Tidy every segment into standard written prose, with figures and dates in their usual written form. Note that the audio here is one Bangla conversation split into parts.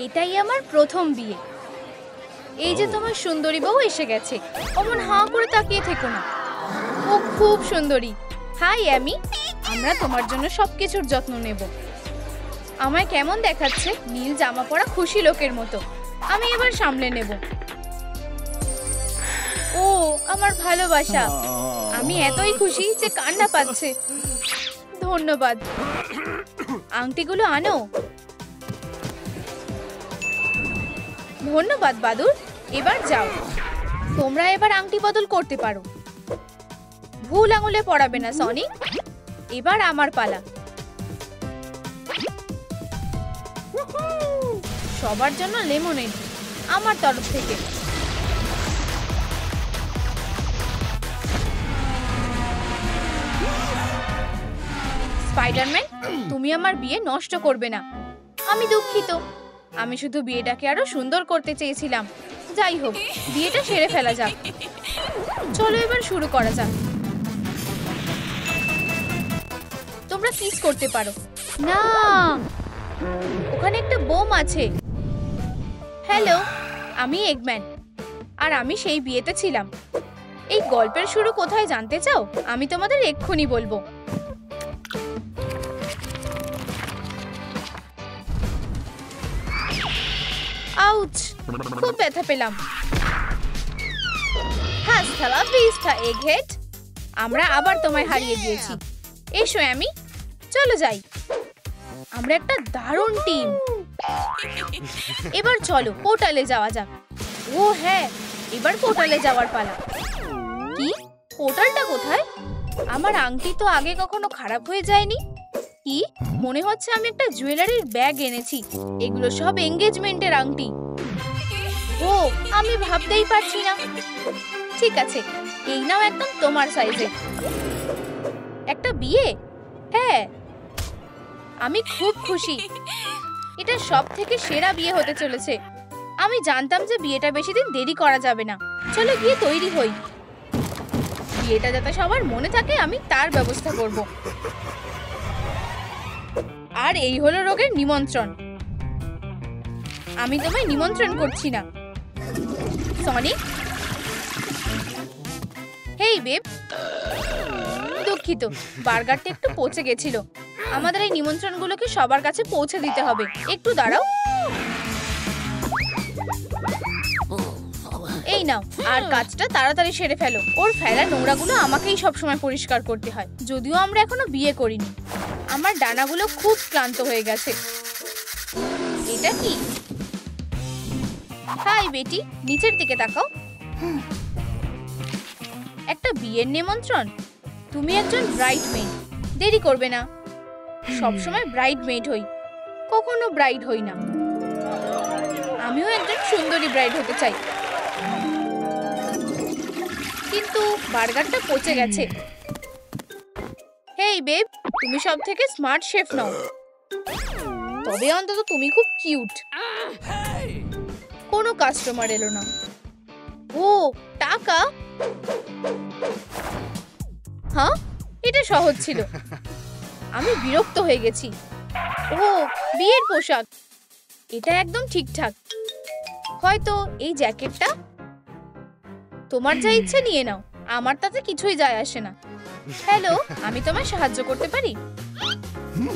এটাই আমার প্রথম বিয়ে। এই যে তোমার সুন্দরী বউ এসে গেছে, অমন হাঁ করে তাকিয়ে থেকো না। ও খুব সুন্দরী। হাই অ্যামি, আমরা তোমার জন্য সবকিছুর যত্ন নেব। আমায় কেমন দেখাচ্ছে? নীল জামা পরা খুশি লোকের মতো। আমি এবার সামলে নেব। ও আমার ভালোবাসা, আমি এতই খুশি যে কান্না পাচ্ছে। ধন্যবাদ। আংটিগুলো আনো। ধন্যবাদ বাদুর। এবার যাও, তোমরা এবার আংটি বদল করতে পারো। ভুল আঙুলে পড়াবে না সনি। এবার আমার পালা। সবার জন্য লেমনেড আমার তরফ থেকে। স্পাইডারম্যান, তুমি আমার বিয়ে নষ্ট করবে না। আমি দুঃখিত, আমি শুধু বিয়েটাকে আরো সুন্দর করতে চেয়েছিলাম। যাই হোক, বিয়েটা সেরে ফেলা যাক। চলো এবার শুরু করা যাক। তোমরা কিস করতে পারো না। ওখানে একটা বোম আছে। হ্যালো, আমি এগম্যান, আর আমি সেই বিয়েতে ছিলাম। এই গল্পের শুরু কোথায় জানতে চাও? আমি তোমাদের এক্ষুনি বলবো। আউচ, খুব ব্যথা পেলাম। হাস্তা লা ভিস্তা এগহেড। আমরা আবার তোমায় হারিয়ে দিয়েছি। এসো অ্যামি, চলো যাই। আমরা একটা দারুণ টিম। এবার চলো পোর্টালে যাওয়া যাক। ও হ্যাঁ, এবার পোর্টালে যাওয়ার পালা। কি? পোর্টালটা কোথায়? আমার আংটি তো আগে কখনো খারাপ হয়ে যায়নি। কি মনে হচ্ছে আমি একটা জুয়েলারির ব্যাগ এনেছি। এগুলো সব এঙ্গেজমেন্টের আংটি। ও, আমি ভাবতেই পারছি না। ঠিক আছে, এই নাও একদম তোমার সাইজে। একটা বিয়ে? হ্যাঁ, আমি খুব খুশি। এটা সব থেকে সেরা বিয়ে হতে চলেছে। আমি জানতাম যে বিয়েটা বেশি দিন দেরি করা যাবে না। চলো গিয়ে তৈরি হই। বিয়েটা যাতে সবার মনে থাকে আমি তার ব্যবস্থা করব। আর এই হলো রোগের নিমন্ত্রণ। আমি তোমায় নিমন্ত্রণ করছি না সনি। হেই বেব, দুঃখিত, বার্গারটা একটু পচে গেছিল। আমাদের এই নিমন্ত্রণগুলোকে সবার কাছে পৌঁছে দিতে হবে। একটু দাঁড়াও। এই নাও, আর কাজটা তাড়াতাড়ি সেরে ফেলো। ওর ফেলা নোংরাগুলো আমাকেই সবসময় পরিষ্কার করতে হয়। যদিও আমরা এখনো বিয়ে করিনি। আমার ডানাগুলো খুব ক্লান্ত হয়ে গেছে। এটা কি? হাই বেটি, নিচের দিকে তাকাও। একটা বিয়ের নিমন্ত্রণ। তুমি একজন ব্রাইডমেইড। দেরি করবে না। সবসময় ব্রাইডমেইড হই, কখনো ব্রাইড হই না। আমিও একজন সুন্দরী ব্রাইড হতে চাই। কিন্তু বার্গারটা পচে গেছে। হেই বেব, তুমি সব থেকে স্মার্ট শেফ নও, তবে অন্তত তুমি খুব কিউট। কোনো কাস্টমার এলো না। ও, টাকা? হ্যাঁ, এটা সহজ ছিল। আমি বিরক্ত হয়ে গেছি। ও, বিয়ের পোশাক। এটা একদম ঠিকঠাক। হয়তো এই জ্যাকেটটা। তোমার যা ইচ্ছে নিয়ে নাও, আমার তাতে কিছুই যায় আসে না। হ্যালো, আমি তোমায় সাহায্য করতে পারি?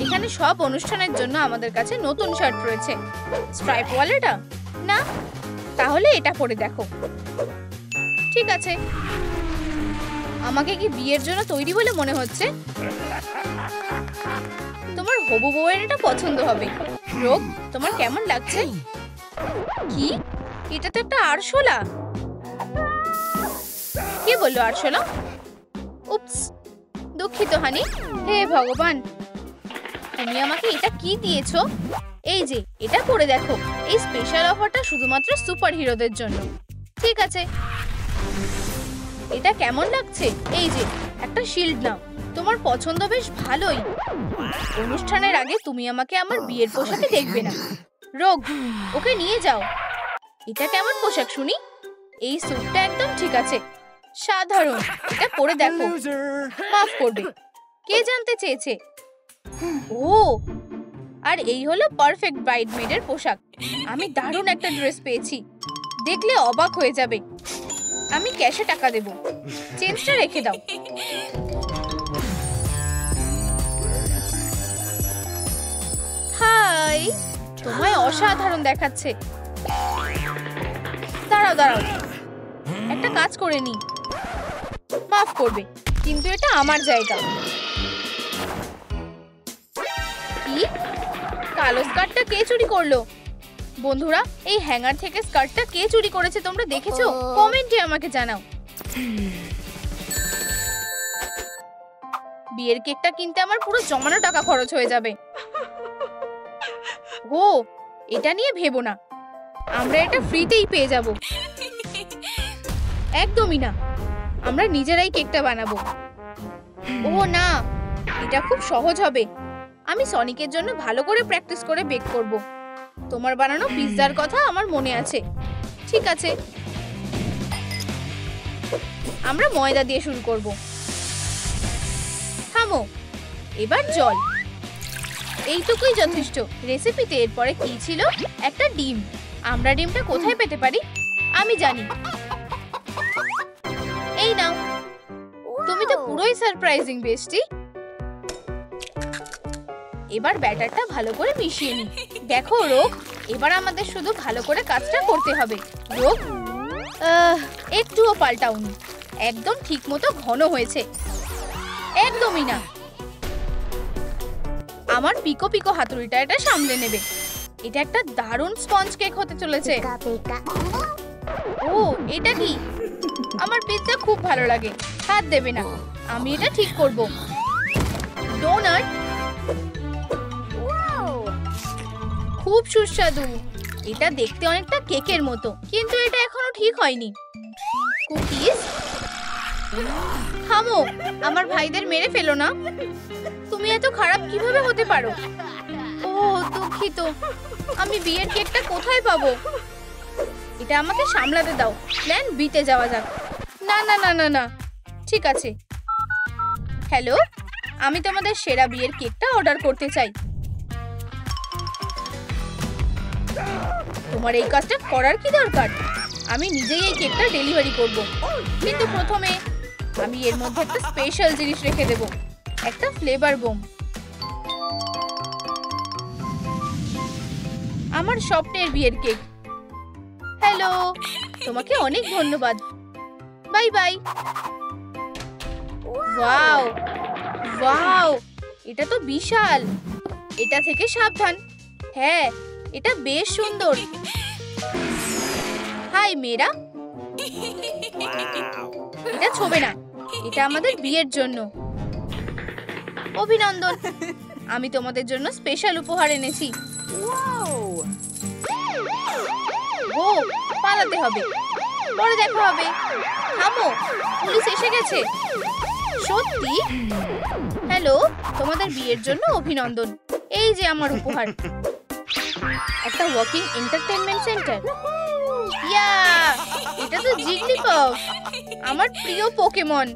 এখানে সব অনুষ্ঠানের জন্য আমাদের কাছে নতুন শার্ট রয়েছে। স্ট্রাইপ ওয়ালেটা না? তাহলে এটা পরে দেখো। ঠিক আছে। আমাকে কি বিয়ের জন্য তৈরি বলে মনে হচ্ছে? তোমার হবু বউয়ের এটা পছন্দ হবে। রোগ, তোমার কেমন লাগছে? কি? এটা তো একটা আরশোলা। কে বললো আরশোলা? উপস, দুঃখিত হানি। হে ভগবান, তুমি আমাকে এটা কি দিয়েছো? এই যে, এটা পরে দেখো। এই স্পেশাল অফারটা শুধুমাত্র সুপার হিরোদের জন্য। ঠিক আছে, এটা কেমন লাগছে? এই যে, একটা শিল্ড নাও। তোমার পছন্দ বেশ ভালোই। অনুষ্ঠানের আগে তুমি আমাকে আমার বিয়ের পোশাকে দেখবে না। রোগ, ওকে নিয়ে যাও। এটা কেমন পোশাক শুনি? এই স্যুটটা একদম ঠিক আছে। সাধারণ। এটা পরে দেখো। মাফ করবে, কে জানতে চেয়েছে? ও, আর এই হলো পারফেক্ট ব্রাইডমেডের পোশাক। আমি দারুণ একটা ড্রেস পেয়েছি, দেখলে অবাক হয়ে যাবে। আমি ক্যাশে টাকা দেব, চেঞ্জটা রেখে দাও। হাই, তোমায় অসাধারণ দেখাচ্ছে। দাঁড়াও দাঁড়াও, একটা কাজ করে নি। মাফ করবে, কিন্তু এটা আমার জায়গা। কি? কালো স্কার্টটা কে চুরি করলো? বন্ধুরা, এই হ্যাঙ্গার থেকে স্কার্টটা কে চুরি করেছে তোমরা দেখেছো? কমেন্টে আমাকে জানাও। বিয়ের কেকটা কিনতে আমার পুরো জমানো টাকা খরচ হয়ে যাবে। ও, এটা নিয়ে ভেবো না, আমরা এটা ফ্রিতেই পেয়ে যাব। একদমই না, আমরা নিজেরাই কেকটা বানাবো। ও না, এটা খুব সহজ হবে। আমি সনিকের জন্য ভালো করে প্র্যাকটিস করে বেক করব। তোমার বানানো পিৎজার কথা আমার মনে আছে। ঠিক আছে, আমরা ময়দা দিয়ে শুরু করব। থামো, এবার জল। এইটুকুই যথেষ্ট। রেসিপিতে এরপরে কি ছিল? একটা ডিম। আমরা ডিমটা কোথায় পেতে পারি? আমি জানি। এই নাও। তুমি তো পুরোই সারপ্রাইজিং বেস্টি। এবার ব্যাটারটা ভালো করে মিশিয়ে নি। দেখো রোগ, এবার আমাদের শুধু ভালো করে কাজটা করতে হবে। রোগ, একটুও পাল্টাওনি, একদম ঠিক মতো ঘন হয়েছে। একদমই না। আমার পিকো পিকো হাতুড়িটা এটা সামলে নেবে। এটা একটা দারুণ স্পঞ্জ কেক হতে চলেছে। ও, এটা কি? আমার পিৎজা খুব ভালো লাগে। হাত দেবে না, আমি এটা ঠিক করব। ডোনাট, খুব সুস্বাদু। এটা দেখতে অনেকটা কেকের মতো, কিন্তু এটা এখনো ঠিক হয়নি। কুকিজ, থামো, আমার ভাইদের মেরে ফেলো না। তুমি এত খারাপ কিভাবে হতে পারো? ও দুঃখিত। আমি বিয়ের কেকটা কোথায় পাবো? এটা আমাকে সামলাতে দাও। প্ল্যান বিতে যাওয়া যাক। না না না না না, ঠিক আছে। হ্যালো, আমি তোমাদের সেরা বিয়ের কেকটা অর্ডার করতে চাই। তোমার এই কাজটা করার কি দরকার? আমি নিজেই এই কেকটা ডেলিভারি করব, কিন্তু প্রথমে আমি এর মধ্যে একটা স্পেশাল জিনিস রেখে দেব, একটা ফ্লেভার বোম। আমার স্বপ্নের বিয়ের কেক। হ্যালো, তোমাকে অনেক ধন্যবাদ। Bye bye. ওয়াও ওয়াও, এটা তো বিশাল। এটা থেকে সাবধান। হ্যাঁ, এটা বেশ সুন্দর। হাই মেয়েরা, এটা ছোবে না। এটা আমাদের বিয়ের জন্য। অভিনন্দন, আমি তোমাদের জন্য স্পেশাল উপহার এনেছি। ও, পালাতে হবে, পরে দেখা হবে। থামো, পুলিশ এসে গেছে। সত্যি? হ্যালো, তোমাদের বিয়ের জন্য অভিনন্দন। এই যে আমার উপহার, একটা ওয়াকিং এন্টারটেইনমেন্ট সেন্টার। ইয়া, এটা তো জিগলিপফ, আমার প্রিয় পোকেমন।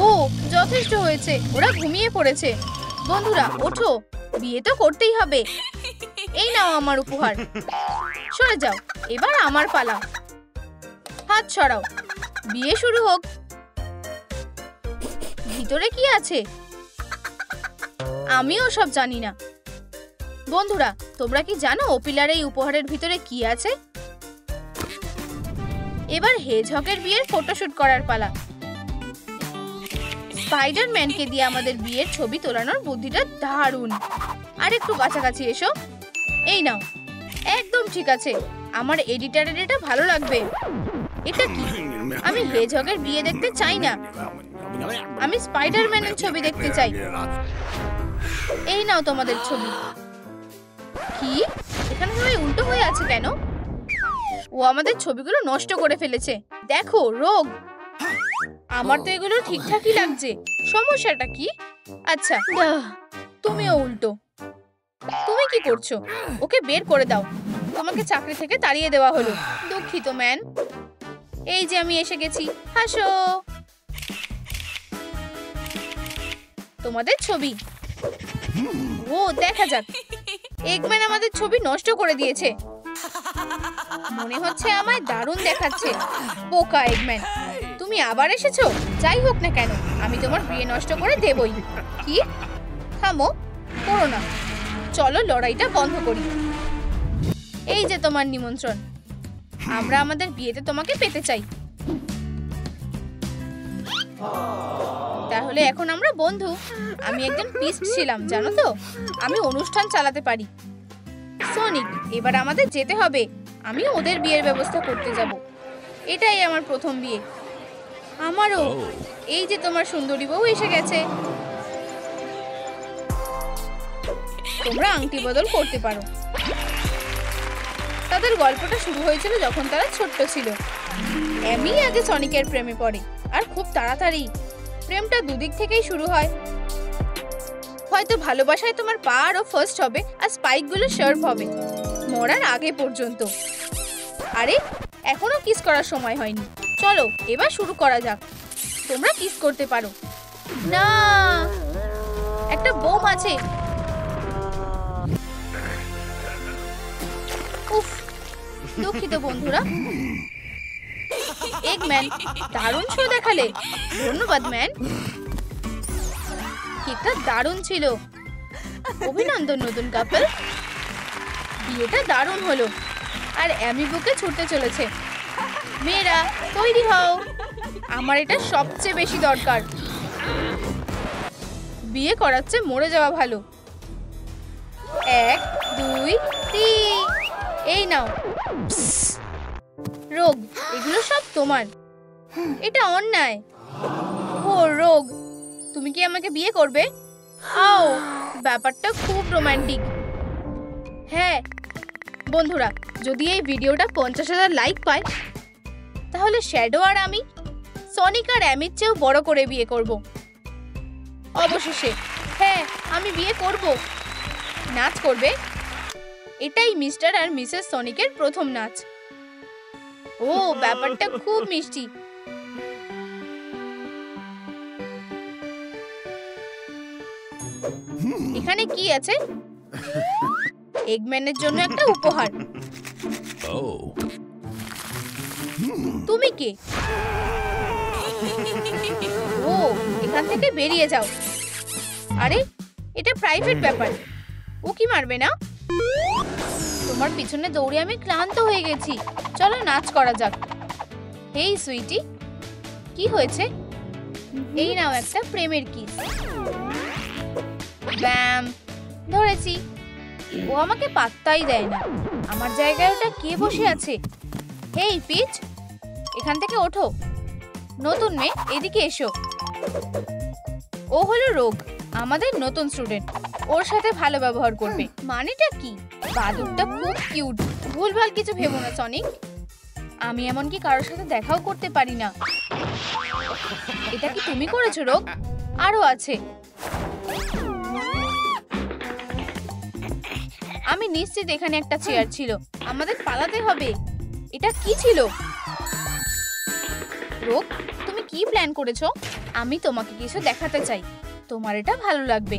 ও, যথেষ্ট হয়েছে, ওরা ঘুমিয়ে পড়েছে। বন্ধুরা ওঠো, বিয়ে তো করতেই হবে। এই নাও আমার উপহার। সরে যাও, এবার আমার পালা। হাত সরাও, বিয়ে শুরু হোক। ভিতরে কি আছে আমিও সব জানি না। বন্ধুরা, তোমরা কি জানো ওপিলার এই উপহারের ভিতরে কি আছে? এবার হেজহগের বিয়ের ফটোশুট করার পালা। স্পাইডারম্যানকে দিয়ে আমাদের বিয়ের ছবি তোলানোর বুদ্ধিটা দারুণ। আর একটু কাছাকাছি এসো। এই নাও, একদম ঠিক আছে। আমার এডিটরের এটা ভালো লাগবে। এটা কি? আমি হেজহগের বিয়ে দেখতে চাই না, আমি স্পাইডারম্যানের ছবি দেখতে চাই। এই নাও তোমাদের ছবি। কি? এখানে সবাই উল্টো হয়ে আছে কেন? ও আমাদের ছবিগুলো নষ্ট করে ফেলেছে। দেখো রোগ, আমার তো এগুলো ঠিকঠাকই লাগছে। সমস্যাটা কি? আচ্ছা, তুমিও উল্টো। তুমি কি করছো? ওকে বের করে দাও। তোমাকে চাকরি থেকে তাড়িয়ে দেওয়া হলো। দুঃখিত ম্যান। এই যে আমি এসে গেছি, হাসো। তোমাদের ছবি। ও দেখা যাক। এগম্যান আমাদের ছবি নষ্ট করে দিয়েছে। মনে হচ্ছে আমায় দারুণ দেখাচ্ছে। বোকা এগম্যান, তুমি আবার এসেছো? যাই হোক না কেন, আমি তোমার বিয়ে নষ্ট করে দেবই। কি? থামো, করো না। চলো লড়াইটা বন্ধ করি। এই যে তোমার নিমন্ত্রণ। আমরা আমাদের বিয়েতে তোমাকে পেতে চাই। তাহলে এখন আমরা বন্ধু। আমি একজন পিস্ট ছিলাম, জানো তো? আমি অনুষ্ঠান চালাতে পারি। সনিক, এবার আমাদের যেতে হবে। আমি ওদের বিয়ের ব্যবস্থা করতে যাব। এটাই আমার প্রথম বিয়ে। আমারও। এই যে তোমার সুন্দরী বউ এসে গেছে। তোমরা আংটি বদল করতে পারো। তাদের গল্পটা শুরু হয়েছিল যখন তারা ছোট্ট ছিল। অ্যামি আগে সনিকের প্রেমে পড়ে, আর খুব তাড়াতাড়ি। প্রেমটা দুদিক থেকেই শুরু হয়। হয়তো ভালোবাসায় তোমার পা আরো ফার্স্ট হবে, আর স্পাইকগুলো শার্প হবে মরার আগে পর্যন্ত। আরে এখনো কিস করার সময় হয়নি। চলো এবার শুরু করা যাক। তোমরা কিস করতে পারো। না, একটা বোম আছে। উফ, দুঃখিত বন্ধুরা। এগম্যান, দারুণ শো দেখালে। ধন্যবাদ ম্যান। কেকটা দারুণ ছিল। অভিনন্দন নতুন কাপল। বিয়েটা দারুণ হলো, আর অ্যামি বুকে ছুটতে চলেছে। মেয়েরা তৈরি হও, আমার এটা সবচেয়ে বেশি দরকার। বিয়ে করার চেয়ে মরে যাওয়া ভালো। 1 2 3। এই নাও। রোগ, এগুলো সব তোমার। এটা অন্যায়। ও রোগ, তুমি কি আমাকে বিয়ে করবে? আও, ব্যাপারটা খুব রোমান্টিক। হ্যাঁ বন্ধুরা, যদি এই ভিডিওটা 50,000 লাইক পায়, তাহলে শ্যাডো আর আমি সনিক আর অ্যামির চেয়েও বড় করে বিয়ে করব। অবশেষে হ্যাঁ, আমি বিয়ে করব। নাচ করবে? এটাই মিস্টার আর মিসেস সনিকের প্রথম নাচ। ও, ব্যাপারটা খুব মিষ্টি। এখানে কি আছে? এগম্যানের জন্য একটা উপহার। তুমি কে? ও, এখান থেকে বেরিয়ে যাও। আরে এটা প্রাইভেট ব্যাপার। ও কি মারবে না? তোমার পিছনে দৌড়ে আমি ক্লান্ত হয়ে গেছি। চলো নাচ করা যাক। হেই সুইটি, কি হয়েছে? এই নাও একটা প্রেমের কিস। ব্যাম, ধরেছি। ও আমাকে পাত্তাই দেয় না। আমার জায়গায় ওটা কে বসে আছে? হেই পিচ, এখান থেকে ওঠো। নতুন মেয়ে, এদিকে এসো। ও হলো রোগ, আমাদের নতুন স্টুডেন্ট। ওর সাথে ভালো ব্যবহার করবে। মানেটা কি? বাদুরটা খুব কিউট। ভুলভাল কিছু ভেবো না সনিক। আমি এমনকি কারোর সাথে দেখাও করতে পারি না। এটা কি তুমি করেছো রোগ? আরো আছে। আমি নিশ্চিত এখানে একটা চেয়ার ছিল। আমাদের পালাতে হবে। এটা কি ছিল? রোগ, তুমি কি প্ল্যান করেছো? আমি তোমাকে কিছু দেখাতে চাই, তোমার এটা ভালো লাগবে।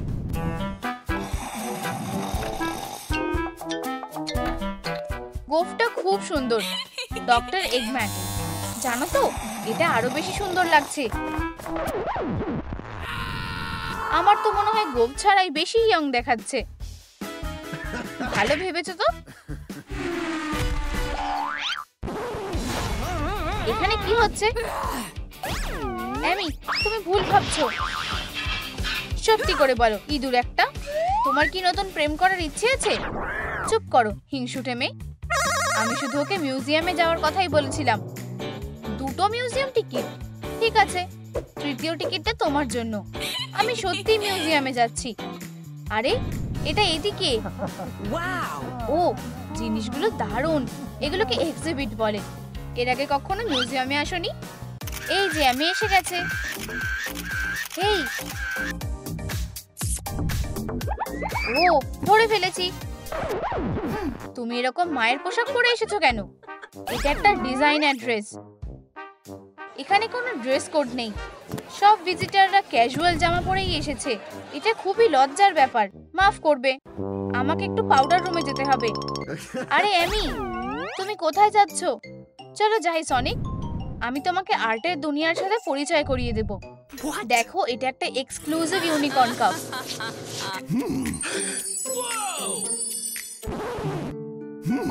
গোফটা খুব সুন্দর। ডক্টর এগম্যান, জানো তো, এটা আরো বেশি সুন্দর লাগছে। আমার তো মনে হয় গোফ ছাড়াই বেশি ইয়ং দেখাচ্ছে। ভালো ভেবেছো তো? এখানে কি হচ্ছে? অ্যামি, তুমি ভুল ভাবছো। সত্যি করে বলো ইঁদুর একটা, তোমার কি নতুন প্রেম করার ইচ্ছে আছে? চুপ করো হিংসুটে মেয়ে। আমি শুধু ওকে মিউজিয়ামে যাওয়ার কথাই বলেছিলাম। 2টো মিউজিয়াম টিকিট? ঠিক আছে, 3য় টিকিটটা তোমার জন্য। আমি সত্যি মিউজিয়ামে যাচ্ছি। আরে এটা এদিকে। ও, জিনিসগুলো দারুণ। এগুলোকে এক্সিবিট বলে। এর আগে কখনো মিউজিয়ামে আসোনি? এই যে আমি এসে গেছে। এই, ও ধরে ফেলেছি। তুমি এরকম মায়ের পোশাক পরে এসেছো কেন? এটা একটা ডিজাইনার ড্রেস। এখানে কোনো ড্রেস কোড নেই, সব ভিজিটাররা ক্যাজুয়াল জামা পরেই এসেছে। এটা খুবই লজ্জার ব্যাপার, মাফ করবে। আমাকে একটু পাউডার রুমে যেতে হবে। আরে অ্যামি, তুমি কোথায় যাচ্ছ? চলো যাই সনিক, আমি তোমাকে আর্টের দুনিয়ার সাথে পরিচয় করিয়ে দেব। দেখো, এটা একটা এক্সক্লুসিভ ইউনিকর্ন কাপ।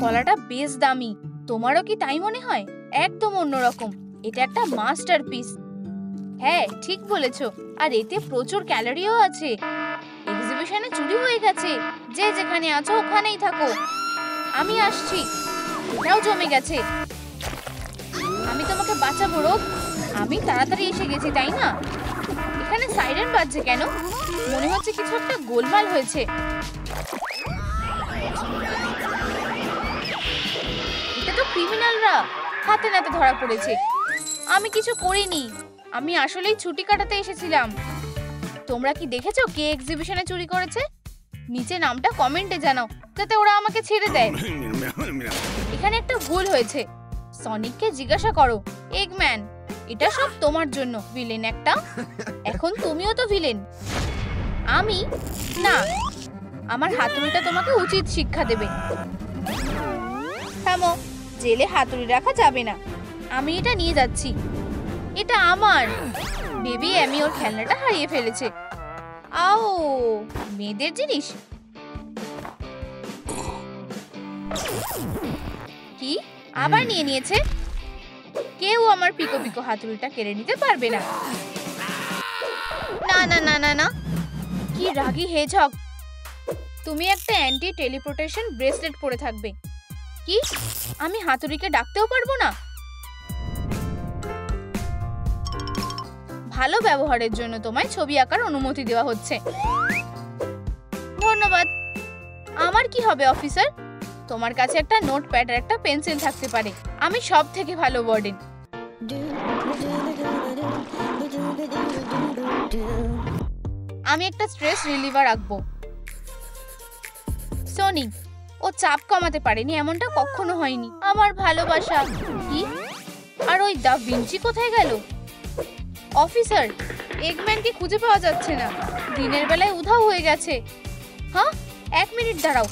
কলাটা বেশ দামি, তোমারও কি তাই মনে হয়? একদম অন্যরকম, এটা একটা মাস্টারপিস। হ্যাঁ, ঠিক বলেছো। আর এতে প্রচুর ক্যালোরিও আছে। এক্সিবিশনে চুরি হয়ে গেছে, যে যেখানে আছো ওখানেই থাকো। আমি আসছি। এটাও জমে গেছে। আমি তোমাকে বাঁচাবো রোগ। আমি তাড়াতাড়ি এসে গেছি, তাই না? এখানে সাইরেন বাজছে কেন? মনে হচ্ছে কিছু একটা গোলমাল হয়েছে। এটা তো ক্রিমিনালরা হাতে নাতে ধরা পড়েছে। আমি কিছু করিনি, আমি আসলেই ছুটি কাটাতে এসেছিলাম। তোমরা কি দেখেছো কে এক্সিবিশনে চুরি করেছে? নিচে নামটা কমেন্টে জানাও, যাতে ওরা আমাকে ছেড়ে দেয়। এখানে একটা ভুল হয়েছে, সনিককে জিজ্ঞাসা করো। এগম্যান, এটা সব তোমার জন্য, ভিলেন একটা। এখন তুমিও তো ভিলেন। আমি না, আমার হাতুড়িটা তোমাকে উচিত শিক্ষা দেবে। থামো, জেলে হাতুড়ি রাখা যাবে না। আমি এটা নিয়ে যাচ্ছি। এটা আমার বেবি। আমি ওর খেলনাটা হারিয়ে ফেলেছে। আও, মেয়েদের জিনিস। কি আবার নিয়ে নিয়েছে? কেউ আমার পিকো পিকো হাতুড়িটা কেড়ে নিতে পারবে না। না না না না না, কি রাগী হেজহগ। তুমি একটা অ্যান্টি টেলিপোর্টেশন ব্রেসলেট পরে থাকবে। কি, আমি হাতুড়িকে ডাকতেও পারবো না? ভালো ব্যবহারের জন্য তোমায় ছবি আঁকার অনুমতি দেওয়া হচ্ছে। ধন্যবাদ। আমার কি হবে অফিসার? তোমার কাছে একটা নোটপ্যাড আর একটা পেন্সিল থাকতে পারে। আমি সব থেকে ভালো ওয়ার্ডেন। আমি একটা স্ট্রেস রিলিভার রাখবো। সনিক, ও চাপ কমাতে পারেনি এমনটা কখনো হয়নি। আমার ভালোবাসা। কি? আর ওই দা ভিঞ্চি কোথায় গেল? অফিসার, এগম্যানকে খুঁজে পাওয়া যাচ্ছে না। দিনের বেলায় উধাও হয়ে গেছে। হ্যাঁ, 1 মিনিট দাঁড়াও।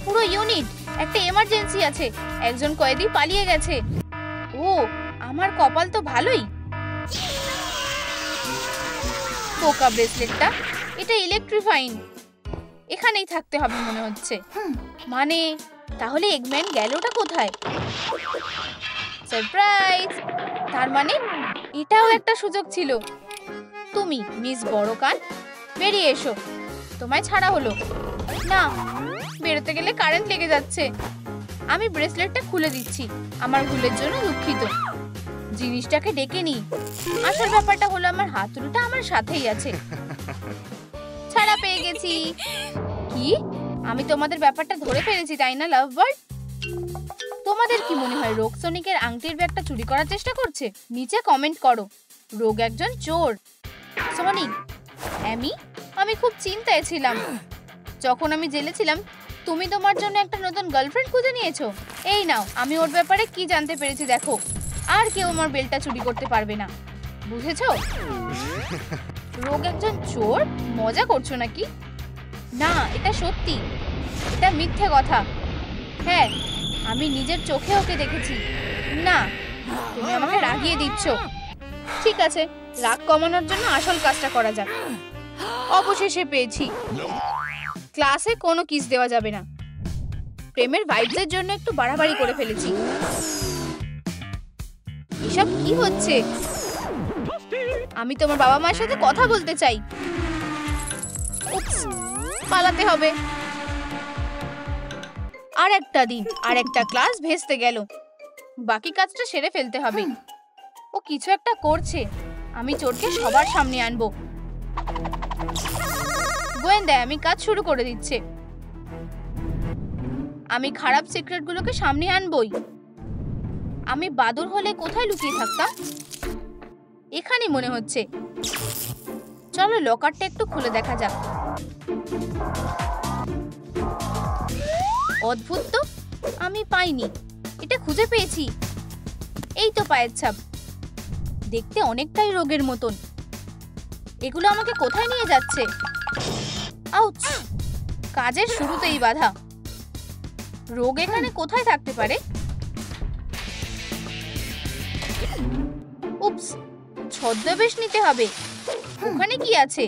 পুরো ইউনিট, একটা এমার্জেন্সি আছে। একজন কয়েদি পালিয়ে গেছে। ও, আমার কপাল তো ভালোই। পোকা ব্রেসলেটটা, এটা ইলেকট্রিফাইং। এখানেই থাকতে হবে মনে হচ্ছে। মানে, তাহলে এগম্যান গেলটা কোথায়? সারপ্রাইজ! তার মানে এটাও একটা সুযোগ ছিল। তুমি মিস বড়কান, বেরিয়ে এসো। তোমায় ছাড়া হলো না। বেরোতে গেলে কারেন্ট লেগে যাচ্ছে। আমি ব্রেসলেটটা খুলে দিচ্ছি। আমার ভুলের জন্য দুঃখিত। জিনিসটাকে ডেকে নি। আসল ব্যাপারটা হলো আমার হাতুড়িটা আমার সাথেই আছে। ছাড়া পেয়ে গেছি। কি, আমি তোমাদের ব্যাপারটা ধরে ফেলেছি, তাই না লাভ বার্ড? তোমাদের কি মনে হয় রোগ সনিকের আংটির ব্যাগটা চুরি করার চেষ্টা করছে? নিচে কমেন্ট করো। রোগ একজন চোর। সনিক, আমি খুব চিন্তায় ছিলাম। যখন আমি জেলে ছিলাম, তুমি তোমার জন্য একটা নতুন গার্লফ্রেন্ড খুঁজে নিয়েছো। এই নাও, আমি ওর ব্যাপারে কি জানতে পেরেছি দেখো। আর কেউ আমার বেলটা চুরি করতে পারবে না, বুঝেছো? রোগ একজন চোর? মজা করছো নাকি? না, এটা সত্যি। এটা মিথ্যে কথা। হ্যাঁ, আমি নিজের চোখে ওকে দেখেছি। না, তুমি আমাকে রাগিয়ে দিচ্ছ। ঠিক আছে, রাগ কমানোর জন্য আসল কাজটা করা যাক। অবশেষে পেয়েছি। ক্লাসে কোনো কিস দেওয়া যাবে না। প্রেমের ভাইবসের জন্য একটু বাড়াবাড়ি করে ফেলেছি। এসব কি হচ্ছে? আমি তোমার বাবা মায়ের সাথে কথা বলতে চাই। পালাতে হবে। আর একটা দিন, আর একটা ক্লাস ভেস্তে গেল। বাকি কাজটা সেরে ফেলতে হবে। ও কিছু একটা করছে। আমি চোরকে সবার সামনে আনবো। গোয়েন্দা, আমি কাজ শুরু করে দিচ্ছে। আমি খারাপ সিক্রেটগুলোকে সামনে আনবই। আমি বাদুড় হলে কোথায় লুকিয়ে থাকতাম? এখানেই মনে হচ্ছে। চলো লকারটা একটু খুলে দেখা যাক। অদ্ভুত তো, আমি পাইনি। এটা খুঁজে পেয়েছি। এই তো পায়ের ছাপ, দেখতে অনেকটাই রোগের মতন। এগুলো আমাকে কোথায় নিয়ে যাচ্ছে? আউচ! কাজের শুরুতেই বাধা। রোগ এখানে কোথায় থাকতে পারে? উপস, ছদ্মবেশ নিতে হবে। ওখানে কি আছে?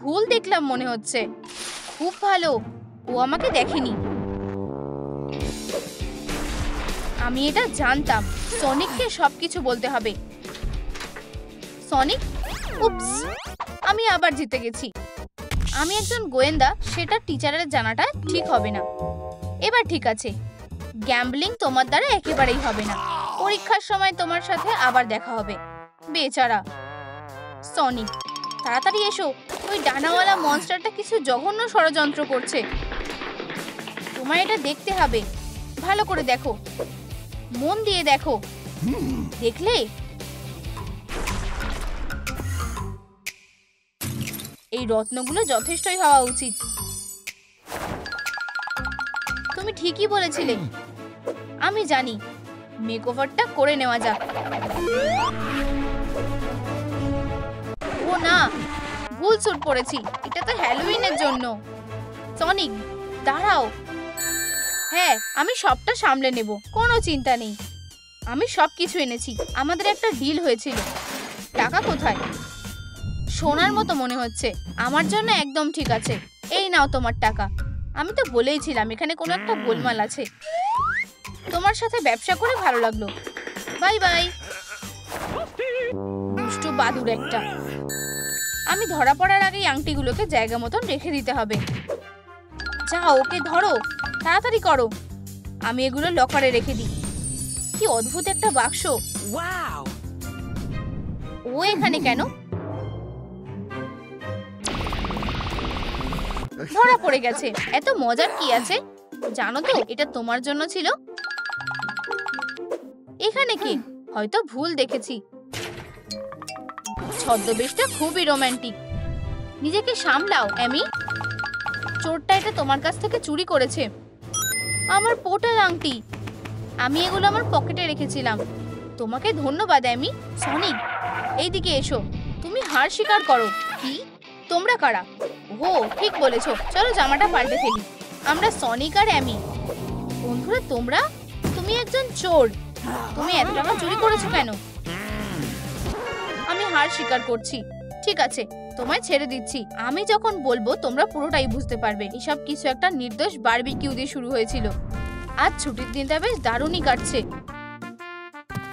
ভুল দেখলাম মনে হচ্ছে। খুব ভালো, ও আমাকে দেখেনি। আমি এটা জানতাম। সনিককে সবকিছু বলতে হবে। সনিক, উপস, আমি আবার জিতে গেছি। আমি একজন গোয়েন্দা, সেটা টিচারের জানাটা ঠিক হবে না। এবার ঠিক আছে, গ্যাম্বলিং তোমার দ্বারা একেবারেই হবে না। পরীক্ষার সময় তোমার সাথে আবার দেখা হবে। বেচারা সনিক, তাড়াতাড়ি এসো। ওই ডানাওয়ালা মনস্টারটা কিছু জঘন্য ষড়যন্ত্র করছে। তোমার এটা দেখতে হবে। ভালো করে দেখো, মন দিয়ে দেখো। দেখলে? এই রত্নগুলো যথেষ্টই হওয়া উচিত। তুমি ঠিকই বলেছিলে। আমি জানি, মেকওভারটা করে নেওয়া যাক। ও না, ভুল স্যুট পরেছি। এটা তো হ্যালোউইনের জন্য। সনিক, দাঁড়াও। হ্যাঁ, আমি সবটা সামলে নেব, কোনো চিন্তা নেই। আমি সবকিছু এনেছি। আমাদের একটা ডিল হয়েছিল। টাকা কোথায়? সোনার মতো মনে হচ্ছে। আমার জন্য একদম ঠিক আছে। এই নাও তোমার টাকা। আমি তো বলেইছিলাম এখানে কোনো একটা গোলমাল আছে। তোমার সাথে ব্যবসা করে ভালো লাগলো। Bye bye. দুষ্টু বাদুর একটা। আমি ধরা পড়ার আগেই আংটিগুলোকে জায়গা মতন রেখে দিতে হবে। যাও, ওকে ধরো, তাড়াতাড়ি করো। আমি এগুলো লকারে রেখে দিই। কি অদ্ভুত একটা বাক্স। ও এখানে কেন? ধরা পড়ে গেছে। এত মজার কি আছে জানো তো? এটা তোমার জন্য ছিল। এখানে কি? হয়তো ভুল দেখেছি। ছদ্মবেশটা খুবই রোমান্টিক। নিজেকে সামলাও অ্যামি। চোরটা এটা তোমার কাছ থেকে চুরি করেছে। আমার পোটার আংটি। আমি এগুলো আমার পকেটে রেখেছিলাম। তোমাকে ধন্যবাদ অ্যামি। সনিক, এইদিকে এসো। তুমি হার স্বীকার করো। কি? তোমরা কারা? ও, ঠিক বলেছো। চলো জামাটা পাল্টে ফেলি। আমরা সনিক আর অ্যামি। বন্ধুরা তোমরা? তুমি একজন চোর। তুমি এত টাকা চুরি করেছো কেন? আমি হার স্বীকার করছি। ঠিক আছে, তোমায় ছেড়ে দিচ্ছি। আমি যখন বলবো তোমরা পুরোটাই বুঝতে পারবে। এসব কিছু একটা নির্দোষ বারবিকিউ দিয়ে শুরু হয়েছিল। আজ ছুটির দিনটা বেশ দারুণই কাটছে।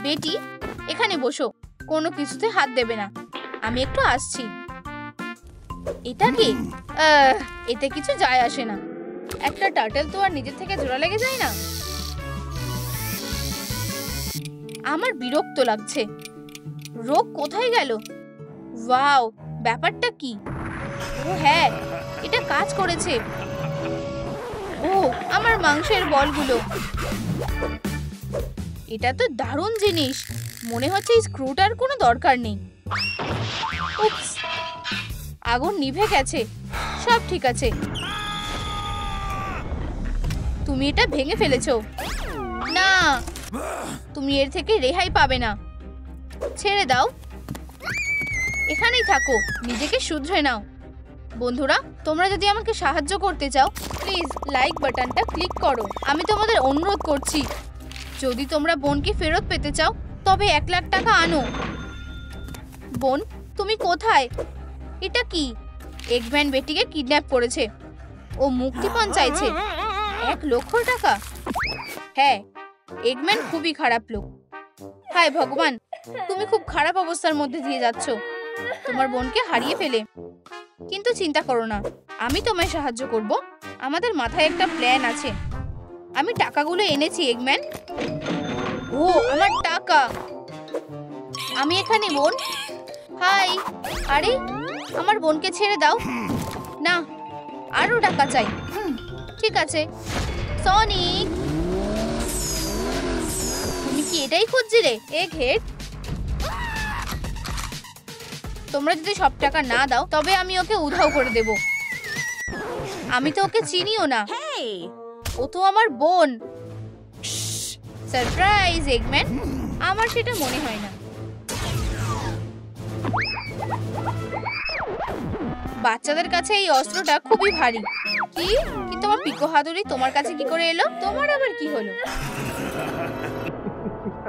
বেটি, এখানে বসো। কোনো কিছুতে হাত দেবে না। আমি একটু আসছি। এটা কি? এতে কিছু যায় আসে না। একটা টার্টেল তো আর নিজের থেকে জোড়া লেগে যায় না। আমার বিরক্ত লাগছে। রোগ কোথায় গেল? ওয়াও, ব্যাপারটা কি? ও হ্যাঁ, এটা কাজ করেছে। ও, আমার মাংসের বলগুলো। এটা তো দারুণ জিনিস। মনে হচ্ছে এই স্ক্রুটার কোনো দরকার নেই। উপস, আগুন নিভে গেছে। সব ঠিক আছে। তুমি এটা ভেঙে ফেলেছো। না, তুমি এর থেকে রেহাই পাবে না। ছেড়ে দাও। এখানেই থাকো, নিজেকে শুধরে নাও। বন্ধুরা, তোমরা যদি আমাকে সাহায্য করতে চাও প্লিজ লাইক বাটনটা ক্লিক করো। আমি তোমাদের অনুরোধ করছি, যদি তোমরা বোনকে ফেরত পেতে চাও তবে 1 লাখ টাকা আনো। বোন, তুমি কোথায়? এটা কি? এগম্যান বেটিকে কিডন্যাপ করেছে। ও মুক্তিপণ চাইছে। 1 লক্ষ টাকা? হ্যাঁ, এগম্যান খুবই খারাপ লোক। হায় ভগবান, তুমি খুব খারাপ অবস্থার মধ্যে দিয়ে যাচ্ছ তোমার বোনকে হারিয়ে ফেলে। কিন্তু চিন্তা করো না, আমি তোমায় সাহায্য করব। আমাদের মাথায় একটা প্ল্যান আছে। আমি টাকাগুলো এনেছি এগম্যান। ও, আমার টাকা। আমি এখানে বোন। হাই। আরে, আমার বোনকে ছেড়ে দাও না, আরো টাকা চাই। ঠিক আছে সনিক, তুমি কি এটাই খুঁজছিলে? এগহেড, তোমরা যদি সব টাকা না দাও তবে আমি ওকে উধাও করে দেব। আমি তো ওকে চিনিও না। ও তো আমার বোন। Surprise Eggman. আমার সেটা মনে হয় না। বাচ্চাদের কাছে এই অস্ত্রটা খুবই ভারী। কি? কিন্তু আমার পিকো হাতুড়ি তোমার কাছে কি করে এলো? তোমার আবার কি হলো?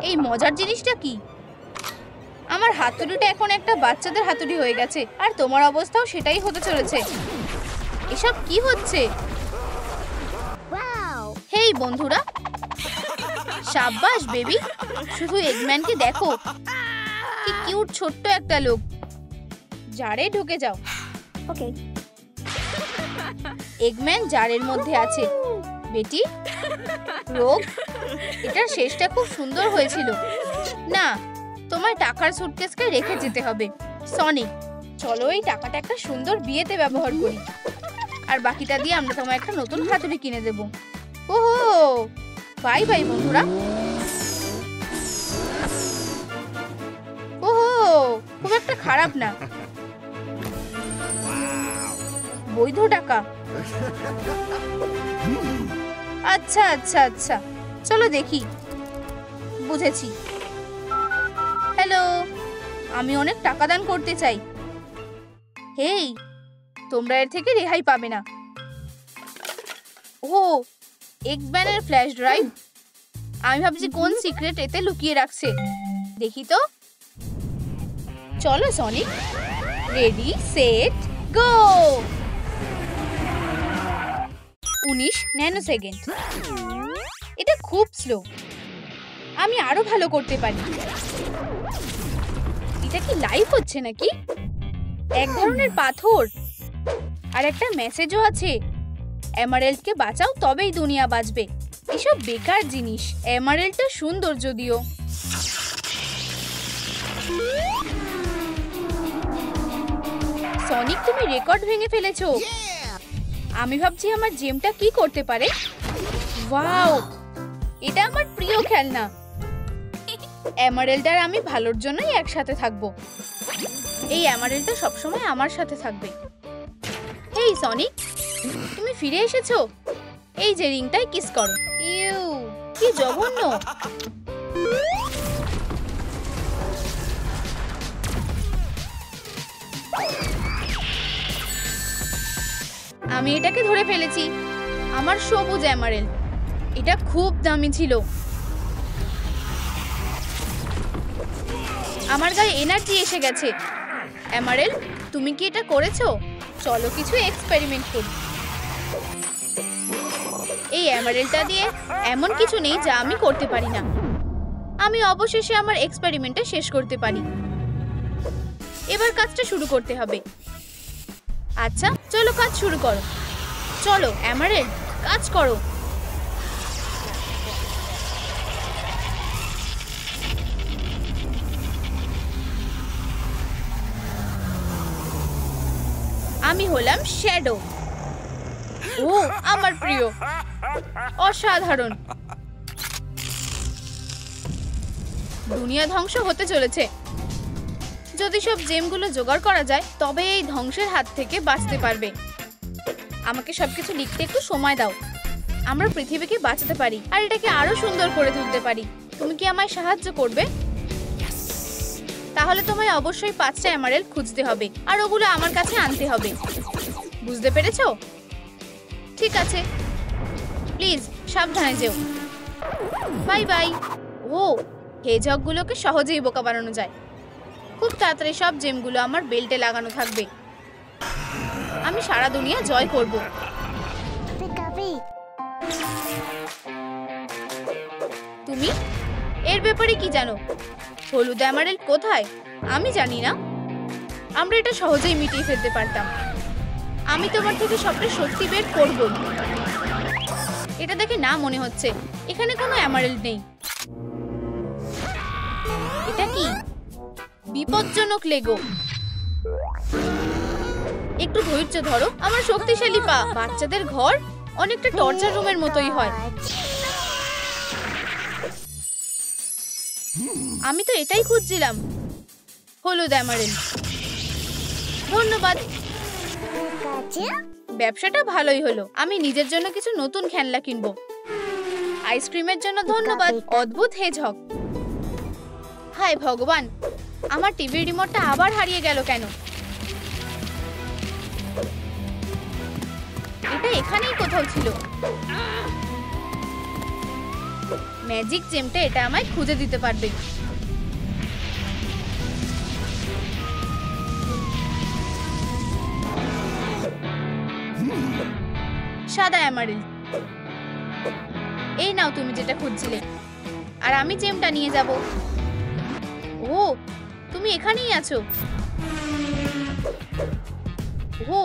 এই মজার জিনিসটা কি? আমার হাতুড়িটা এখন একটা বাচ্চাদের হাতুড়ি হয়ে গেছে, আর তোমার অবস্থাও সেটাই হতে চলেছে। এসব কি হচ্ছে? হেই বন্ধুরা, সাব্বাস বেবি। শুধু এগম্যানকে দেখো, কি কিউট ছোট্ট একটা লোক। জারে ঢুকে যাও। ওকে। এগম্যান জারের মধ্যে আছে। বেটি, রোগ, এটার শেষটা খুব সুন্দর হয়েছিল। না, তোমার টাকার সুটকেসকে রেখে যেতে হবে। সনিক, চলো এই টাকাটা একটা সুন্দর বিয়েতে ব্যবহার করি, আর বাকিটা দিয়ে আমরা তোমায় একটা নতুন হাতুড়ি কিনে দেব। ওহো, বাই বাই বন্ধুরা। ওহো, খুব একটা খারাপ না। বৈধ টাকা। আচ্ছা আচ্ছা আচ্ছা, চলো দেখি। বুঝেছি। হ্যালো, আমি অনেক টাকা দান করতে চাই। হেই, তোমরা এর থেকে রেহাই পাবে না। ও, এগম্যানের ফ্ল্যাশ ড্রাইভ। আমি ভাবছি কোন সিক্রেট এতে লুকিয়ে রাখছে। দেখি তো। চলো Sonic, ready set go. 19 nano second. এটা খুব স্লো। আমি আরো ভালো করতে পারি। এটা কি লাইভ হচ্ছে নাকি? এক ধরনের পাথর, আর একটা মেসেজও আছে। এমারেল্ডকে বাঁচাও, তবেই দুনিয়া বাঁচবে। এসব বেকার জিনিস। এমারেল্ডটা সুন্দর যদিও। সনিক, তুমি রেকর্ড ভেঙে ফেলেছো। আমি ভাবছি আমার জেমটা কি করতে পারে। ওয়াও, এটা আমার প্রিয় খেলনা। এমারেল্ড আর আমি ভালোর জন্যই একসাথে থাকবো। এই এমারেল্ডটা সবসময় আমার সাথে থাকবে। এই সনিক, তুমি ফিরে এসেছো। এই যে রিংটায় কিস করো। ইউ, কি জঘন্য। আমি এটাকে ধরে ফেলেছি। আমার সবুজ এমারেল্ড। এটা খুব দামি ছিল। আমার গায়ে এনার্জি এসে গেছে। এমারেল্ড, তুমি কি এটা করেছো? চলো কিছু এক্সপেরিমেন্ট করি। এই এমারেল্ডটা দিয়ে এমন কিছু নেই যা আমি করতে পারি না। আমি অবশেষে আমার এক্সপেরিমেন্টটা শেষ করতে পারি। এবার কাজটা শুরু করতে হবে। আচ্ছা, চলো কাজ শুরু করো। চলো এমারেল্ড, কাজ করো। আমি হলাম শ্যাডো। ও, আমার প্রিয়। অসাধারণ। দুনিয়া ধ্বংস হতে চলেছে। যদি সব জেমগুলো জোগাড় করা যায়, তবে এই ধ্বংসের হাত থেকে বাঁচতে পারবে। আমাকে সবকিছু লিখতে একটু সময় দাও। আমরা পৃথিবীকে বাঁচাতে পারি, আর এটাকে আরো সুন্দর করে তুলতে পারি। তুমি কি আমায় সাহায্য করবে? তাহলে তোমায় অবশ্যই 5টা এমারেল্ড খুঁজতে হবে, আর ওগুলো আমার কাছে আনতে হবে। বুঝতে পেরেছো? ঠিক আছে, প্লিজ সাবধানে যেও। Bye bye. ও, হেজহগগুলোকে সহজেই বোকা বানানো যায়। খুব তাড়াতাড়ি সব জেমগুলো আমার বেল্টে লাগানো থাকবে। আমি সারা দুনিয়া জয় করব। তুমি এর ব্যাপারে কি জানো? হলুদ এমারেল্ড কোথায়? আমি জানি না। আমরা এটা সহজেই মিটিয়ে ফেলতে পারতাম। আমি তোমার থেকে সবটা সত্যি বের করব। এটা দেখে না মনে হচ্ছে এখানে কোনো এমারেল্ড নেই। এটা কি? বিপজ্জনক লেগো। একটু ধৈর্য ধরো, আমার শক্তিশালী পা। বাচ্চাদের ঘর অনেকটা টর্চার রুমের মতোই হয়। আমি তো এটাই খুঁজছিলাম, হলুদ এমারেল্ড। ধন্যবাদ। ব্যবসাটা ভালোই হলো। আমি নিজের জন্য কিছু নতুন খেলনা কিনবো। আইসক্রিমের জন্য ধন্যবাদ, অদ্ভুত হেজহগ। হায় ভগবান, আমার টিভির রিমোটটা আবার হারিয়ে গেল কেন? এটা এখানেই কোথাও ছিল। ম্যাজিক জেমটা এটা আমায় খুঁজে দিতে পারবে। সাদা এমারেল্ড। এই নাও তুমি যেটা খুঁজছিলে, আর আমি জেমটা নিয়ে যাব। ও, তুমি এখানেই আছো। ও,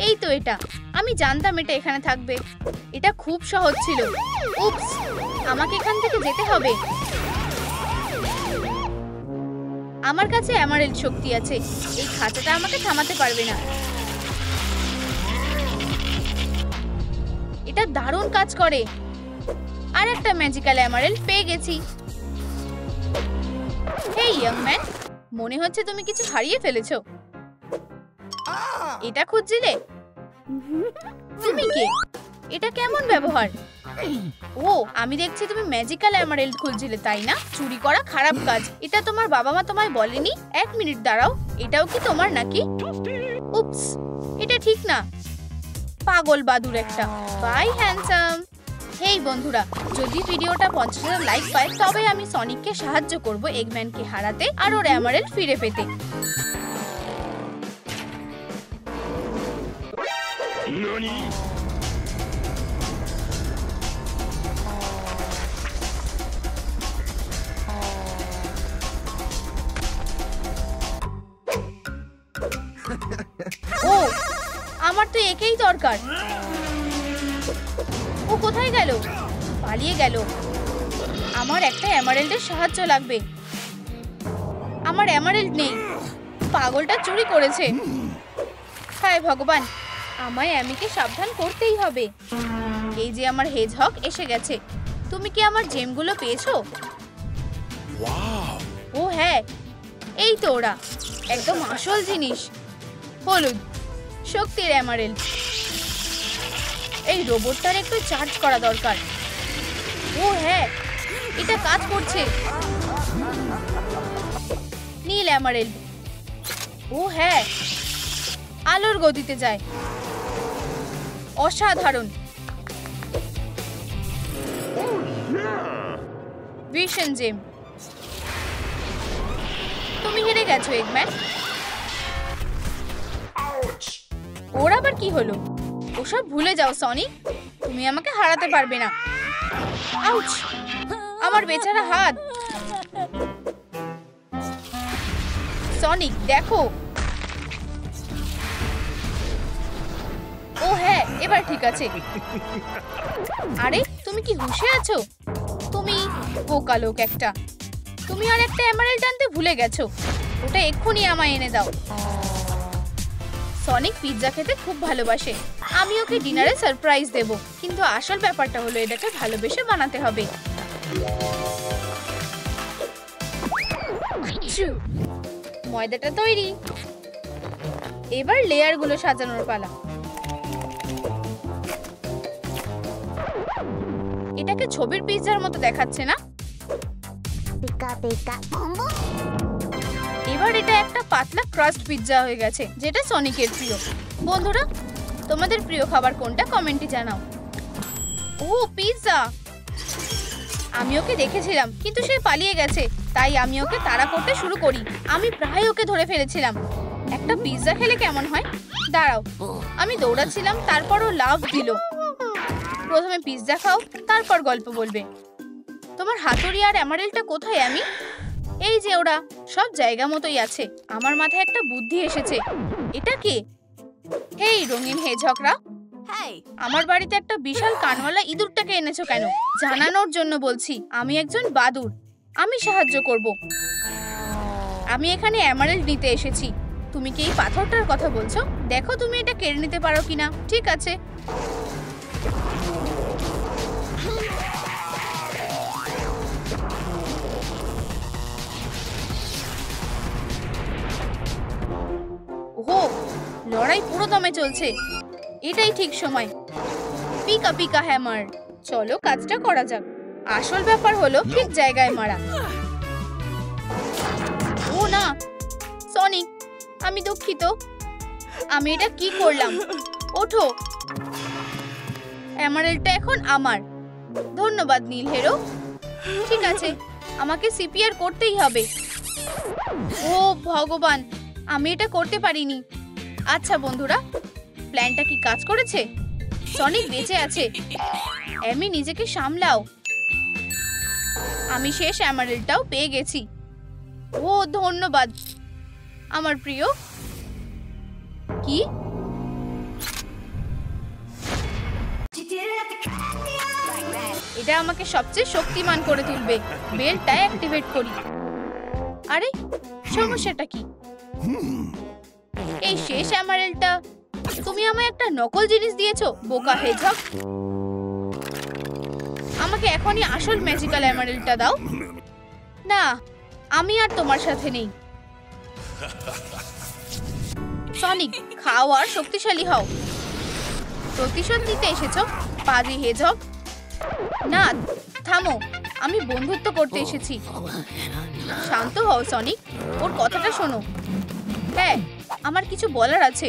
এই তো এটা। আমি জানতাম এটা এখানে থাকবে। এটা খুব সহজ ছিল। উপস, আমাকে এখান থেকে যেতে হবে। আমার কাছে এমারেল্ড শক্তি আছে। এই খাঁচাটা আমাকে থামাতে পারবে না। এটা দারুণ কাজ করে। আর একটা ম্যাজিক্যাল এমারেল্ড পেয়ে গেছি। হেই ইয়াং ম্যান, মনে হচ্ছে তুমি কিছু হারিয়ে ফেলেছো। এটা খুঁজছিলে? তুমি কে? এটা কেমন ব্যবহার? ও, আমি দেখছি তুমি ম্যাজিক্যাল এমারেল্ড খুঁজছিলে, তাই না? চুরি করা খারাপ কাজ। এটা তোমার বাবা মা তোমায় বলেনি? এক মিনিট দাঁড়াও, এটাও কি তোমার নাকি? উপস, এটা ঠিক না। পাগল বাদুর একটা। By handsome. হেই বন্ধুরা, যদি ভিডিওটা 50,000 লাইক পায় তবে আমি সনিককে সাহায্য করব এগম্যানকে হারাতে আর ওর এমারেল্ড ফিরে পেতে। ও, আমার তো একেই দরকার। ও কোথায় গেল? পালিয়ে গেল। আমার একটা এমারেল্ডের সাহায্য লাগবে। আমার এমারেল্ড নেই। পাগলটা চুরি করেছে। হায় ভগবান, আমায় অ্যামিকে সাবধান করতেই হবে। এই যে আমার হেজহগ এসে গেছে। তুমি কি আমার জেমগুলো পেয়েছো? ও হ্যাঁ, এই তো ওরা। একদম আসল জিনিস। হলুদ শক্তির এমারেল্ড। এই রোবটটার একটু চার্জ করা দরকার। ও হ্যাঁ, এটা কাজ করছে। নীল এমারেল্ড। ও হ্যাঁ, আলোর গতিতে যায়। অসাধারণ। ভিশন জেম। তুমি হেরে গেছো এগম্যান। ওর আবার কি হলো? ওসব ভুলে যাও সনিক, তুমি আমাকে হারাতে পারবে না। আউচ, আমার বেচারা হাত। সনিক দেখো। ও হ্যাঁ, এবার ঠিক আছে। আরে তুমি কি হুঁশে আছো? তুমি বোকা লোক একটা। তুমি আর একটা এমারেল্ড আনতে ভুলে গেছো। ওটা এক্ষুনি আমায় এনে দাও। সনিক পিৎজা খেতে খুব ভালোবাসে। আমি ওকে ডিনারে সারপ্রাইজ দেব, কিন্তু আসল ব্যাপারটা হলো এটাকে ভালোবেসে বানাতে হবে। ময়দাটা তৈরি। এবার লেয়ারগুলো সাজানোর পালা। এটাকে ছবির পিৎজার মতো দেখাচ্ছে না? এবার এটা একটা পাতলা ক্রাস্ট পিৎজা হয়ে গেছে, যেটা সনিকের প্রিয়। বন্ধুরা, তোমাদের প্রিয় খাবার কোনটা কমেন্টে জানাও। ও পিৎজা। আমি ওকে দেখেছিলাম, কিন্তু সে পালিয়ে গেছে, তাই আমি ওকে তাড়া করতে শুরু করি। আমি প্রায় ওকে ধরে ফেলেছিলাম। একটা পিৎজা খেলে কেমন হয়? দাঁড়াও, আমি দৌড়াচ্ছিলাম, তারপর ও লাফ দিল। প্রথমে পিৎজা খাও, তারপর গল্প বলবে। তোমার হাতুড়ি আর এমারেল্ডটা কোথায়? আমি এই যে ওরা সব জায়গা মতোই আছে। আমার মাথায় একটা বুদ্ধি এসেছে। এটা কে? হেই রঙিন হেজহগরা, আমার বাড়িতে একটা বিশাল কানওয়ালা ইঁদুরটাকে এনেছো কেন? জানানোর জন্য বলছি, আমি একজন বাদুড়। আমি সাহায্য করব। আমি এখানে এমারেল্ড নিতে এসেছি। তুমি কি এই পাথরটার কথা বলছো? দেখো তুমি এটা কেড়ে নিতে পারো কিনা। ঠিক আছে। ওহো, লড়াই পুরো দমে চলছে। এটাই ঠিক সময়। Pika Pika hammer. চলো কাজটা করা যাক। আসল ব্যাপার হলো ঠিক জায়গায় মারা। ও না সনিক, আমি দুঃখিত। আমি এটা কি করলাম? ওঠো, এমারেল্ডটা এখন আমার। ধন্যবাদ নীল হেরো। ঠিক আছে, আমাকে সিপিআর করতেই হবে। ও ভগবান, আমি এটা করতে পারিনি। আচ্ছা বন্ধুরা, প্ল্যানটা কি কাজ করেছে? সনিক বেঁচে আছে। এমি নিজেকে সামলাও। আমি শেষ এমারেল্ডটাও পেয়ে গেছি। ও ধন্যবাদ আমার প্রিয়। কি? এটা আমাকে সবচেয়ে শক্তিমান করে তুলবে। বেলটা অ্যাক্টিভেট করি। আরে সমস্যাটা কি? এই শেষ এমারেল্ডটা তুমি আমায় একটা নকল জিনিস দিয়েছো, বোকা হেজক। আমাকে এখনই আসল ম্যাজিক্যাল এমারেল্ডটা দাও। না, আমি আর তোমার সাথে নেই। সনিক, খাও আর শক্তিশালী হও। প্রতিশোধ নিতে এসেছো পাজি হেজক? না থামো, আমি বন্ধুত্ব করতে এসেছি। শান্ত হও সনিক, ওর কথাটা শোনো। হ্যাঁ, আমার কিছু বলার আছে।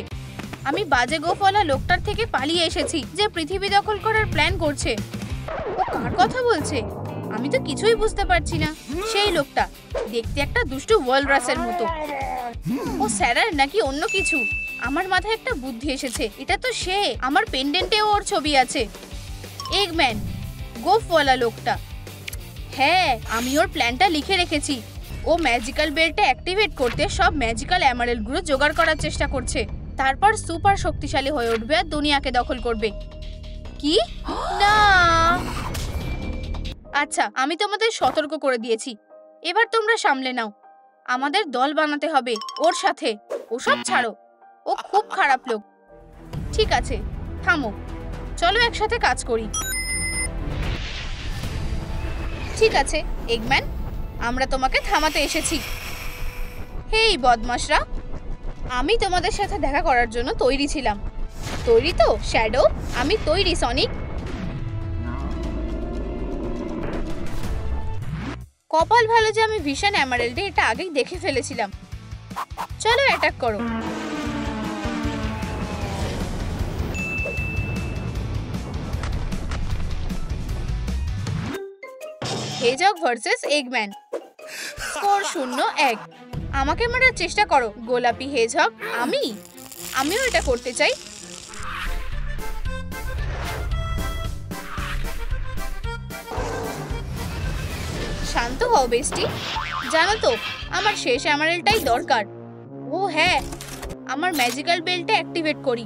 আমি বাজে গোফওয়ালা লোকটার থেকে পালিয়ে এসেছি, যে পৃথিবী দখল করার প্ল্যান করছে। ও কার কথা বলছে? আমি তো কিছুই বুঝতে পারছি না। সেই লোকটা দেখতে একটা দুষ্টু ওয়ালরাসের মতো। ও স্যারার নাকি অন্য কিছু? আমার মাথায় একটা বুদ্ধি এসেছে। এটা তো সে। আমার পেন্ডেন্টেও ওর ছবি আছে। এগম্যান, গোফওয়ালা লোকটা। হ্যাঁ, আমি ওর প্ল্যানটা লিখে রেখেছি। ও ম্যাজিক্যাল বেলটা অ্যাক্টিভেট করতে সব ম্যাজিক্যাল এমারেল্ডগুলো জোগাড় করার চেষ্টা করছে। তারপর সুপার শক্তিশালী হয়ে উঠবে আর দুনিয়াকে দখল করবে। কি না? আচ্ছা, আমি তোমাদের সতর্ক করে দিয়েছি। এবার তোমরা সামলে নাও। আমাদের দল বানাতে হবে ওর সাথে। ওসব ছাড়ো, ও খুব খারাপ লোক। ঠিক আছে, থামো, চলো একসাথে কাজ করি। ঠিক আছে এগম্যান, আমরা তোমাকে থামাতে এসেছি। হেই বদমাশরা, আমি তোমাদের সাথে দেখা করার জন্য তৈরি ছিলাম। তৈরি তো শ্যাডো? আমি তৈরি সনিক। কপাল ভালো যে আমি ভিশন এমারেল্ডে এটা আগেই দেখে ফেলেছিলাম। চলো অ্যাটাক করো। হেজক ভার্সেস এগম্যান। স্কোর 0-1। আমাকে মারার চেষ্টা করো গোলাপি হেজক। আমিও এটা করতে চাই। শান্ত হও বেস্টি। জানো তো, আমার শেষ এমারেল্ডটাই দরকার। ও হ্যাঁ, আমার ম্যাজিক্যাল বেলটা অ্যাক্টিভেট করি।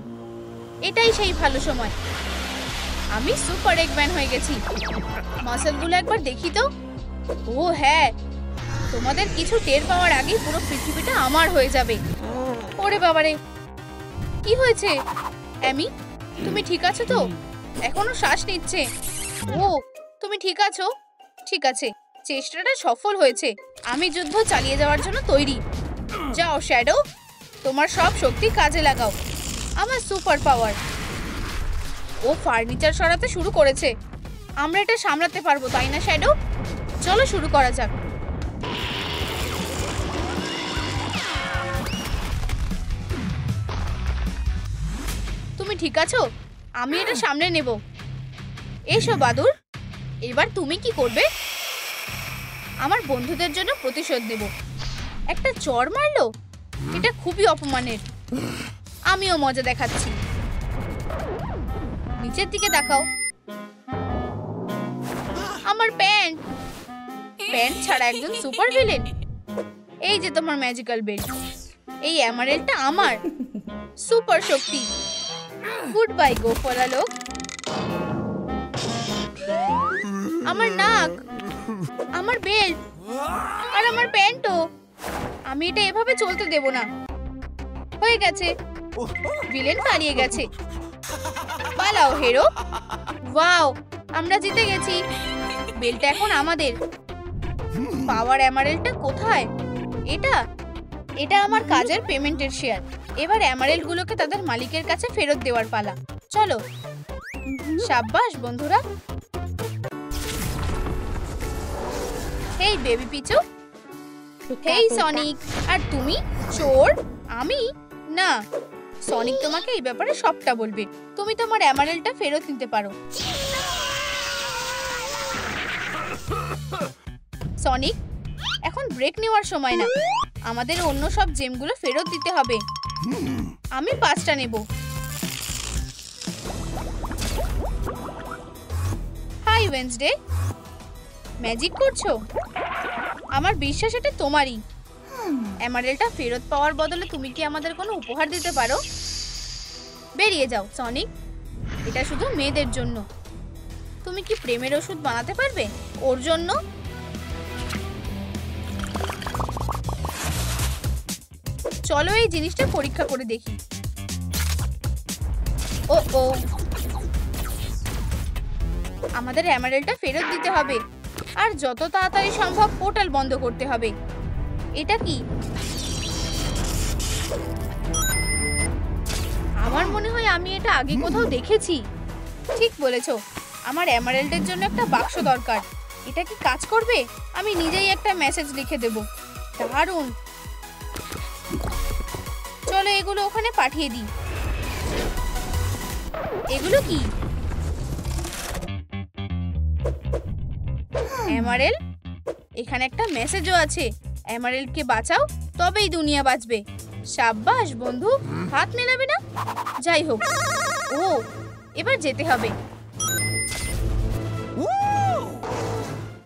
এটাই সেই ভালো সময়। আমি সুপার এগম্যান হয়ে গেছি। মাসলগুলো একবার দেখি তো। ও হ্যাঁ, তোমাদের কিছু টের পাওয়ার আগেই পুরো পৃথিবীটা আমার হয়ে যাবে। ওরে বাবারে, কি হয়েছে? অ্যামি, তুমি ঠিক আছো তো? এখনো শ্বাস নিচ্ছে। ও, তুমি ঠিক আছো? ঠিক আছে, চেষ্টাটা সফল হয়েছে। আমি যুদ্ধ চালিয়ে যাওয়ার জন্য তৈরি। যাও শ্যাডো, তোমার সব শক্তি কাজে লাগাও। আমার সুপার পাওয়ার। ও ফার্নিচার সরাতে শুরু করেছে। আমরা এটা সামলাতে পারবো, তাই না শ্যাডো? চলো শুরু করা যাক। তুমি ঠিক আছো? আমি এটা সামলে নেব। এসো বাদুর, এবার তুমি কি করবে? আমার বন্ধুদের জন্য প্রতিশোধ নেব। একটা চড় মারলো, এটা খুবই অপমানের। আমিও মজা দেখাচ্ছি। নিচের দিকে তাকাও। আমার প্যান্ট ছাড়া একজন সুপার ভিলেন। এই যে তোমার ম্যাজিক্যাল বেল্ট। এই এমারেল্ডটা আমার। সুপার শক্তি। গুড বাই গোফওয়ালা লোক। আমার নাক, আমার বেল্ট আর আমার প্যান্টও। আমি এটা এভাবে চলতে দেব না। হয়ে গেছে, ভিলেন পালিয়ে গেছে। পালাও হেরো। ওয়াও, আমরা জিতে গেছি। বেলটা এখন আমাদের। পাওয়ার এমারেল্ডটা কোথায়? এটা আমার কাজের পেমেন্টের শেয়ার। এবার এমারেল্ডগুলোকে তাদের মালিকের কাছে ফেরত দেওয়ার পালা। চলো। সাব্বাস বন্ধুরা। হেই বেবি পিচু। হেই সনিক। আর তুমি চোর? আমি না, সনিক তোমাকে এই ব্যাপারে সবটা বলবে। তুমি তোমার এমারেল্ডটা ফেরত নিতে পারো। সনিক, এখন ব্রেক নেওয়ার সময় না, আমাদের অন্য সব জেমগুলো ফেরত দিতে হবে। আমি 5টা নেব। হাই ওয়েডনেসডে, ম্যাজিক করছো? আমার বিশ্বাস এটা তোমারই। এমারেল্ডটা ফেরত পাওয়ার বদলে তুমি কি আমাদের কোনো উপহার দিতে পারো? বেরিয়ে যাও সনিক, এটা শুধু মেয়েদের জন্য। তুমি কি প্রেমের ওষুধ বানাতে পারবে ওর জন্য? চলো এই জিনিসটা পরীক্ষা করে দেখি। ও ও, আমাদের এমারেল্ডটা ফেরত দিতে হবে আর যত তাড়াতাড়ি সম্ভব পোর্টাল বন্ধ করতে হবে। এটা কি? আমার মনে হয় আমি এটা আগে কোথাও দেখেছি। ঠিক বলেছো, আমার এমারেল্ডের জন্য একটা বাক্স দরকার। এটা কি কাজ করবে? আমি নিজেই একটা মেসেজ লিখে দেব। দারুণ, চলো এগুলো ওখানে পাঠিয়ে দিই। এগুলো কি? এমারেল্ড, এখানে একটা মেসেজও আছে। এমারেল্ডকে বাঁচাও, তবেই দুনিয়া বাঁচবে। সাব্বাস বন্ধু, হাত মেলাবে না? যাই হোক, ও এবার যেতে হবে।